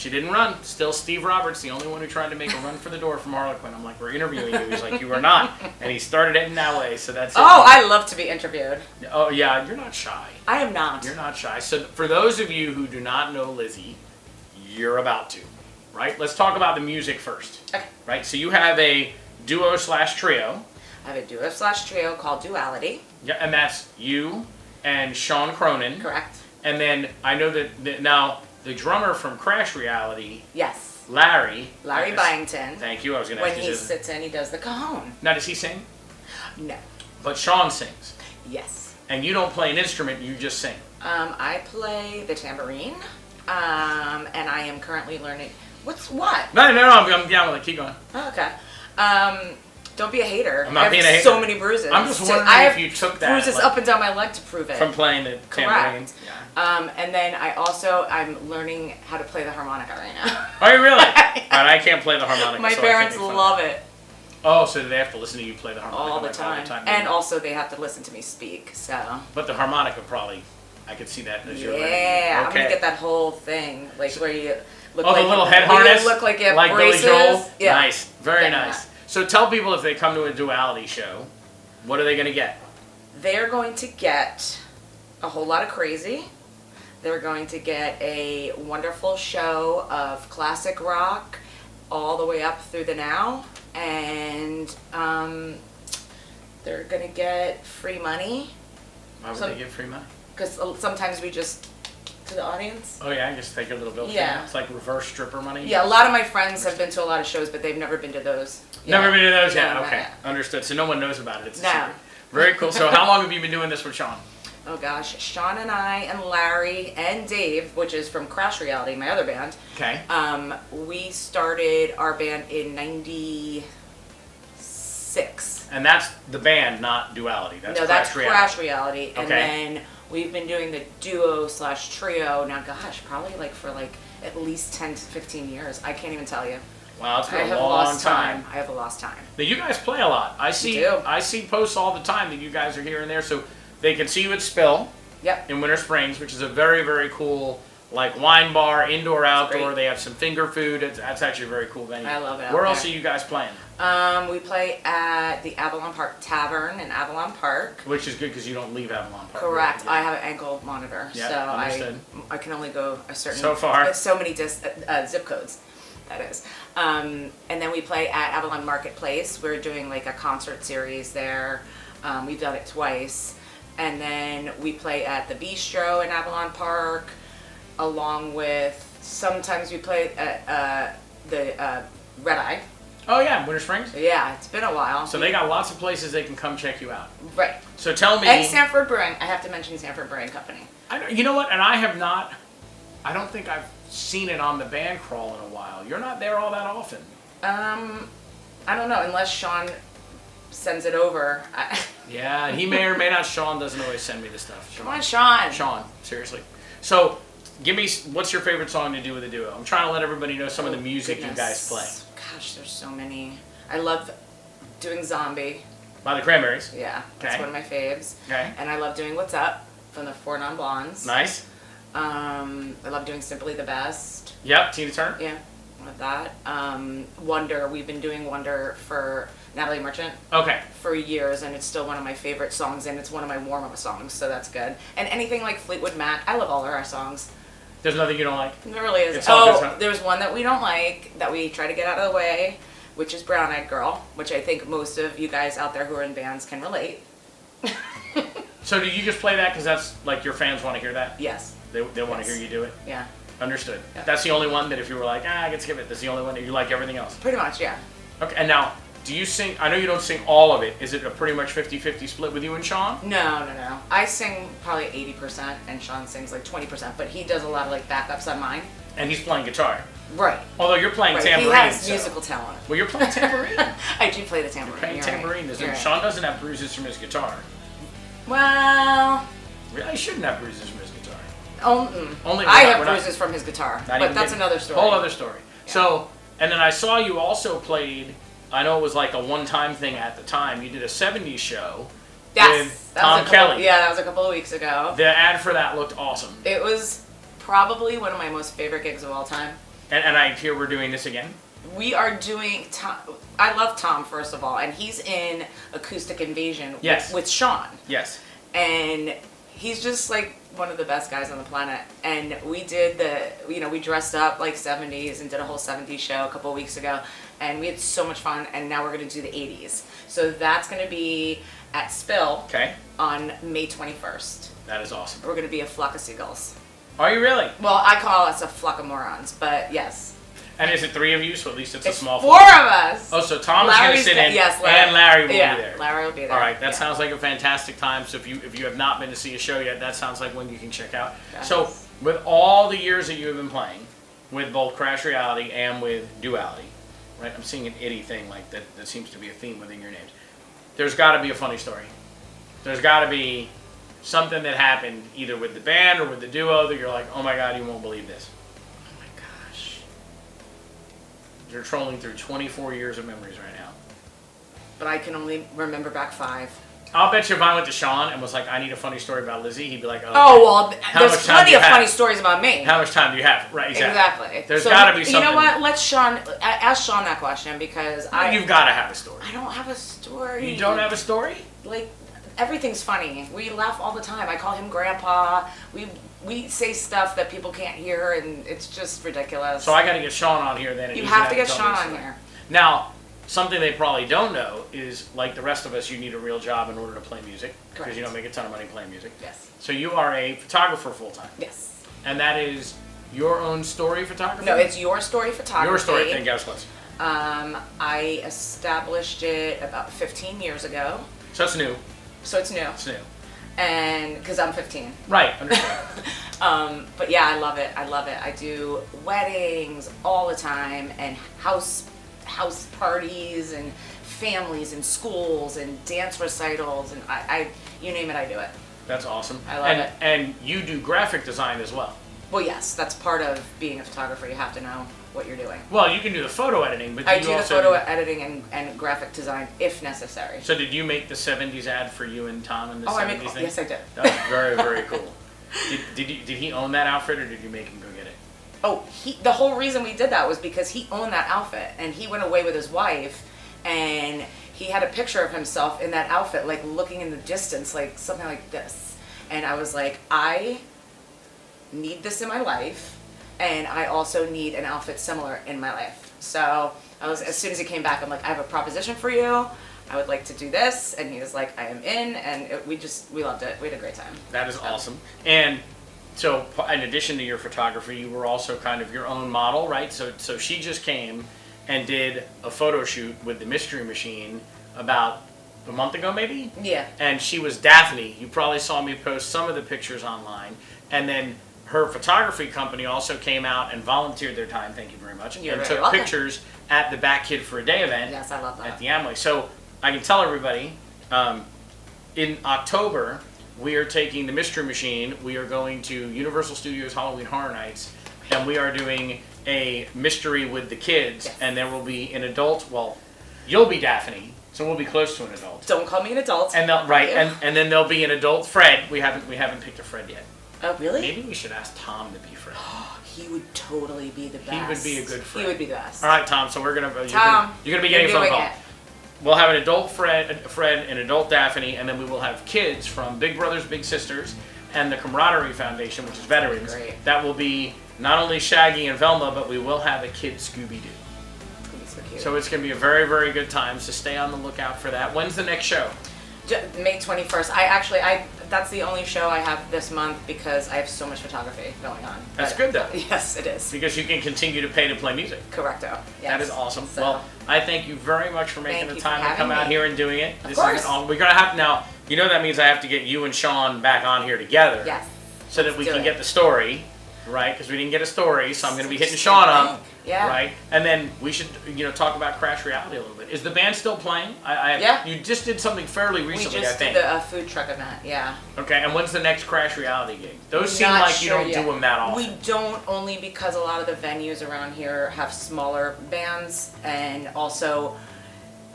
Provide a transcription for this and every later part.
She didn't run. Still Steve Roberts, the only one who tried to make a run for the door from Harlequin. I'm like, we're interviewing you. He's like, you are not. And he started it in that way, so that's it. Oh, I love to be interviewed. Oh, yeah, you're not shy. I am not. You're not shy. So for those of you who do not know Lizzie, you're about to, right? Let's talk about the music first. Okay. Right? So you have a duo/trio. I have a duo/trio called Duality. Yeah, and that's you and Sean Cronin. Correct. And then I know that now the drummer from Crash Reality, Yes. Larry Byington. Thank you. I was going to ask When you he this. sits in, he does the cajon. Now, does he sing? No. But Sean sings. Yes. And you don't play an instrument, you just sing. I play the tambourine, and I am currently learning. What? No, I'm down with it. Keep going. Oh, okay. Don't be a hater. I'm not being a hater. So many bruises. I'm just wondering if you took that. Bruises up and down my leg to prove it. From playing the tambourine. Correct. Yeah. And then I'm learning how to play the harmonica right now. Are you really? All right, I can't play the harmonica. My so parents love it. Oh, so they have to listen to you play the harmonica All the time. And also they have to listen to me speak, so. But the harmonica probably, I could see that as your learning. Yeah, Okay. I'm gonna get that whole thing, like where you look the like little head harness? You look like you have like braces. Billy Joel? Yeah. Nice. Very Yeah. nice. So tell people if they come to a Duality show, what are they going to get? They're going to get a whole lot of crazy. They're going to get a wonderful show of classic rock all the way up through the now. And they're going to get free money. Why would they get free money? Because sometimes we just, to the audience. Oh yeah, just take a little bill. Yeah. It's like reverse stripper money. Yeah, a lot of my friends have been to a lot of shows, but they've never been to those. Never been to those yet? No, Okay, yeah. understood. So no one knows about it. It's a No. secret. Very cool. So how long have you been doing this with Sean? Oh gosh, Sean and I and Larry and Dave, which is from Crash Reality, my other band. Okay. We started our band in '96. And that's the band, not Duality. That's That's Reality. Crash Reality. And Okay. then we've been doing the duo/trio now, gosh, probably for at least 10 to 15 years. I can't even tell you. Wow, it's I been have a long lost time. I have a lost time. Now you guys play a lot. I see posts all the time that you guys are here and there. So they can see you at Spill. Yep. In Winter Springs, which is a very, very cool wine bar, indoor, outdoor. great. They They have some finger food. That's actually a very cool venue. I love it out Where else there. are you guys playing? We play at the Avalon Park Tavern in Avalon Park. Which is good because you don't leave Avalon Park. Correct. Yeah. I have an ankle monitor, Yeah, so understood. I can only go a certain So far. so many zip codes. That is, and then we play at Avalon Marketplace. We're doing a concert series there. We've done it twice, and then we play at the Bistro in Avalon Park, along with sometimes we play at the Red Eye. Oh yeah, Winter Springs. Yeah, it's been a while. So they got lots of places they can come check you out. Right. So tell me. And Sanford Brewing. I have to mention Sanford Brewing Company. You know what? And I have not. I don't think I've seen it on the band crawl in a while. You're not there all that often. I don't know, unless Sean sends it over. Yeah, he may or may not. Sean doesn't always send me the stuff. Come on, Sean. Sean, seriously. So, give me, what's your favorite song to do with a duo? I'm trying to let everybody know some of the music you guys play. Gosh, there's so many. I love doing Zombie. By the Cranberries. Yeah, that's Okay. one of my faves. Okay. And I love doing What's Up from the Four Non Blondes. Nice. I love doing Simply the Best. Yep, Tina Turner. Yeah, love that. Wonder. We've been doing Wonder for Natalie Merchant. Okay. For years, and it's still one of my favorite songs, and it's one of my warm-up songs, so that's good. And anything like Fleetwood Mac, I love all of our songs. There's nothing you don't like? There really is. It's all good. There's one that we don't like, that we try to get out of the way, which is Brown Eyed Girl, which I think most of you guys out there who are in bands can relate. So do you just play that because that's, your fans want to hear that? Yes. They want to hear you do it? Yeah. Understood. Yeah. That's the only one that if you were like, I can skip it, that's the only one that you like everything else? Pretty much, yeah. Okay, and now, do you sing, I know you don't sing all of it, is it a pretty much 50-50 split with you and Sean? No. I sing probably 80%, and Sean sings 20%, but he does a lot of backups on mine. And he's playing guitar. Right. Although you're playing tambourine. He has so- musical talent. Well, you're playing tambourine. I do play the tambourine. Playing You're tambourine. Right. You're right. Sean doesn't have bruises from his guitar. Well, Really, he shouldn't have bruises from his guitar. Only we're I not- have we're not- bruises from his guitar, Not but even that's getting- another story. Whole other story. Yeah. So, and then I saw you also played, I know it was a one-time thing at the time, you did a 70s show with Tom Kelly. Yeah, that was a couple of weeks ago. The ad for that looked awesome. It was probably one of my most favorite gigs of all time. And I hear we're doing this again. We are doing Tom. I love Tom, first of all, and he's in Acoustic Invasion with Sean. Yes. And he's just like one of the best guys on the planet. And we did we dressed up like 70s and did a whole 70s show a couple of weeks ago. And we had so much fun. And now we're going to do the 80s. So that's going to be at Spill on May 21st. That is awesome. We're going to be a flock of seagulls. Are you really? Well, I call us a flock of morons, but yes. And is it 3 of you? So at least it's a small 4 of us. Oh, so Tom is going to sit in, and Larry will be there. Larry will be there. All right, that sounds like a fantastic time. So if you have not been to see a show yet, that sounds like one you can check out. Yes. So with all the years that you have been playing, with both Crash Reality and with Duality, right? I'm seeing an itty thing like that seems to be a theme within your names. There's got to be a funny story. There's got to be something that happened either with the band or with the duo that you're like, oh my God, you won't believe this. You're trolling through 24 years of memories right now. But I can only remember back 5. I'll bet you if I went to Sean and was like, I need a funny story about Lizzie, he'd be like, oh well, there's plenty of funny stories about me. How much time do you have? Right, exactly. There's got to be something. You know what? Let's ask Sean that question because you've got to have a story. I don't have a story. You don't have a story? Like, everything's funny. We laugh all the time. I call him Grandpa. We say stuff that people can't hear, and it's just ridiculous. So I got to get Sean on here then. You have to get Sean on here. Now, something they probably don't know is, like the rest of us, you need a real job in order to play music. Because you don't make a ton of money playing music. Yes. So you are a photographer full-time. Yes. And that is your own story photography? No, it's Your Story Photography. Your Story. Thank you. I was close. I established it about 15 years ago. So it's new. It's new. It's new. And because I'm 15. Right, understand. But yeah, I love it. I do weddings all the time and house parties and families and schools and dance recitals and I you name it, I do it. That's awesome. I love it. And you do graphic design as well. Well, yes, that's part of being a photographer. You have to know what you're doing. Well, you can do the photo editing, but I do the photo editing and graphic design if necessary. So did you make the 70s ad for you and Tom in the 70s thing? Yes, I did. That was very, very cool. Did he own that outfit, or did you make him go get it? Oh, the whole reason we did that was because he owned that outfit, and he went away with his wife, and he had a picture of himself in that outfit, like looking in the distance, like something like this. And I was like, I need this in my life, and I also need an outfit similar in my life. So as soon as he came back, I'm like, I have a proposition for you. I would like to do this, and he was like, I am in, and we loved it. We had a great time. That is awesome. And so, in addition to your photography, you were also kind of your own model, right? So she just came and did a photo shoot with the Mystery Machine about a month ago, maybe? Yeah. And she was Daphne. You probably saw me post some of the pictures online. And then her photography company also came out and volunteered their time, thank you very much, and took pictures at the Back Kid for a Day event. Yes, I love that. At the Amway. So I can tell everybody, in October, we are taking the Mystery Machine. We are going to Universal Studios Halloween Horror Nights, and we are doing a mystery with the kids. Yes. And there will be an adult. Well, you'll be Daphne, so we'll be close to an adult. Don't call me an adult. And and then there'll be an adult Fred. We haven't picked a Fred yet. Oh, really? Maybe we should ask Tom to be Fred. He would totally be the best. He would be a good Fred. He would be the best. All right, Tom. So we're gonna. Tom, you're gonna be getting a phone call. We'll have an adult Fred, an adult Daphne, and then we will have kids from Big Brothers Big Sisters and the Camaraderie Foundation, which is veterans. Great. That will be not only Shaggy and Velma, but we will have a kid Scooby-Doo. It's gonna be so cute. So it's gonna be a very, very good time. So stay on the lookout for that. When's the next show? May 21st. That's the only show I have this month because I have so much photography going on. That's good though. Yes, it is. Because you can continue to pay to play music. Correcto. Yes. That is awesome. So, well, I thank you very much for making the time to come out here and doing it. Of course. We're gonna have now. You know that means I have to get you and Sean back on here together. Yes. So that we can get the story, right? Because we didn't get a story, so I'm gonna be hitting Sean up. Yeah. Right. And then we should, talk about Crash Reality a little bit. Is the band still playing? Yeah. You just did something fairly recently, I think. We just did a food truck event. Yeah. Okay. And when's the next Crash Reality gig? Those seem like you don't do them that often. We don't, only because a lot of the venues around here have smaller bands, and also,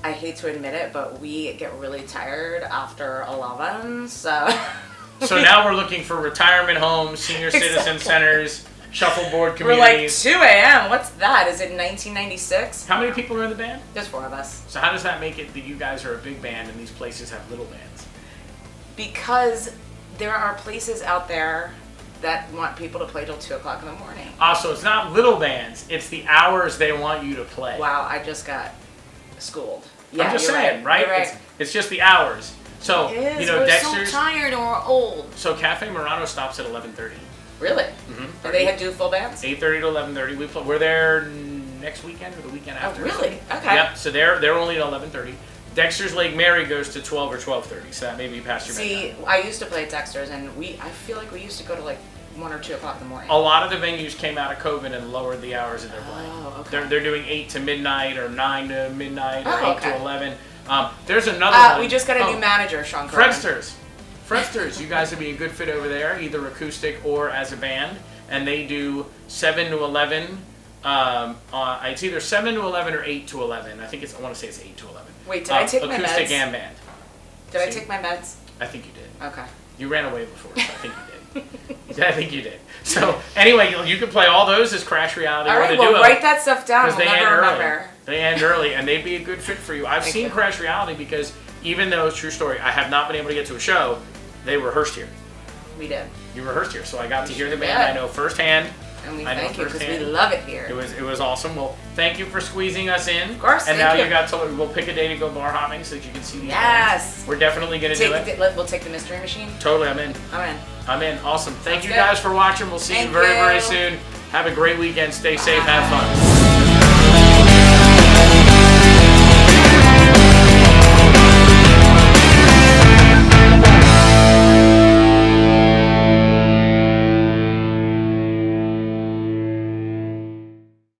I hate to admit it, but we get really tired after 11. So. So now we're looking for retirement homes, senior citizen centers, shuffleboard We're like communities. 2 a.m. What's that? Is it 1996? How many people are in the band? There's 4 of us. So how does that make it that you guys are a big band and these places have little bands? Because there are places out there that want people to play till 2 o'clock in the morning. Also, it's not little bands; it's the hours they want you to play. Wow, I just got schooled. Yeah, I'm just you're saying, right? You're right. It's just the hours. So It is. you know, We're Dexter's. so tired and we're old. So Cafe Murano stops at 11:30. Really? Mm-hmm. And they do full bands? 8:30 to 11:30. We're there next weekend or the weekend Oh, after. really? Okay. Yep. So they're only at 11:30. Dexter's Lake Mary goes to 12 or 12:30. So that may be past your See, bedtime. I used to play at Dexter's, and I feel like we used to go to like 1 or 2 o'clock in the morning. A lot of the venues came out of COVID and lowered the hours that they're playing. Oh, okay. They're doing 8 to midnight or 9 to midnight or Oh, 8 okay. to 11. There's another one. We just got a new manager, Sean Cohen. Friendsters, you guys would be a good fit over there, either acoustic or as a band. And they do 7 to 11. It's either 7 to 11 or 8 to 11. I want to say it's 8 to 11. Wait, did I take my meds? Acoustic and band. Did I take my meds? I think you did. Okay. You ran away before, so I think you did. I think you did. So anyway, you can play all those as Crash Reality. All or right, the well, duo, write that stuff down. We'll they end never early. remember. They end early, and they'd be a good fit for you. I've Thank seen you. Crash Reality because even though it's true story, I have not been able to get to a show. They rehearsed here. We did. You rehearsed here, so I got to hear the band. Yeah. I know firsthand. And we I know thank you because we firsthand. love it here. It was awesome. Well, thank you for squeezing us in. Of course, And thank now you. got to we'll pick a day to go bar hopping so that you can see these Yes. bands. We're definitely gonna do it. We'll take the mystery machine. Totally, I'm in. I'm in. Awesome. Thank Sounds you good. guys for watching. We'll see you Thank very, very you. soon. Have a great weekend. Stay safe. Bye. Have fun.